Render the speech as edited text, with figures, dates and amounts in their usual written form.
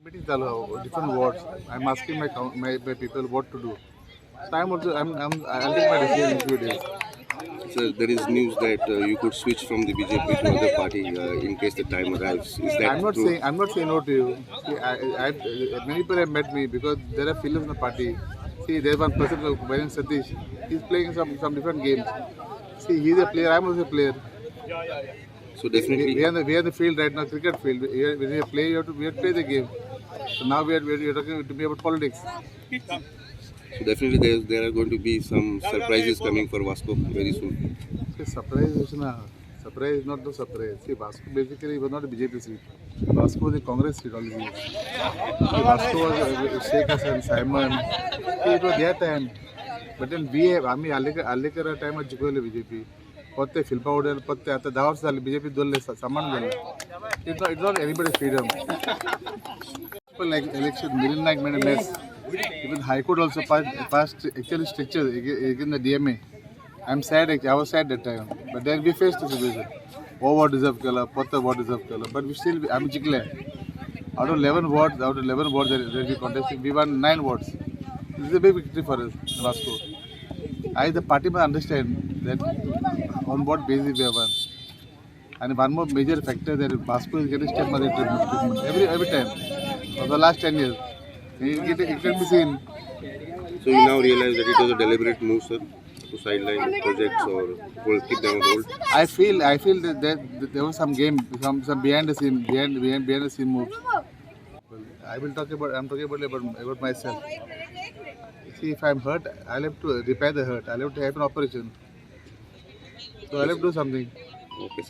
Meetings are different wards. I'm asking my people what to do. So I'll take my decision in few days. So there is news that you could switch from the BJP to other party in case the time arrives. Is that true? I'm not saying no to you. See, many people have met me because there are feelings in the party. See, there's one person, Vayan Satish. He's playing some different games. See, he's a player. I'm also a player. So definitely, We are in the field right now, cricket field. When we play, we have to play the game. So now we are talking to me about politics. so definitely there are going to be some surprises coming for Vasco very soon. See, surprise is not the surprise. See, Vasco basically was not a BJP seat. Vasco was a Congress seat always. See, Vasco was Sheikh Hassan, Simon. See, it was their time. But then we have, आम्ही Alekar time जिंकवले BJP. पत्ते फिल्पा उडेल पत्ते आता 10 वर्ष झाले BJP दोनले सामान झाले. It's not anybody's freedom. Like election, Miran Naik made a mess. Even High Court also passed actually strictures against the DMA. I'm sad. I was sad that time. But then we faced the situation. What deserve color, Potta what deserve color. But we still, I'm Jikle. Out of 11 wards that we contested, we won 9 wards. This is a big victory for us, Vasco. The party must understand that on what basis we have won. And one more major factor that Vasco is getting step mother treatment every time for the last 10 years. It can be seen. So you now realize that it was a deliberate move, sir, to sideline projects or keep them on hold. I feel that there was some game, some behind the scene moves. I'm talking about myself. See, if I'm hurt, I'll have to repair the hurt. I'll have to have an operation. So I'll have to do something. Okay, sir.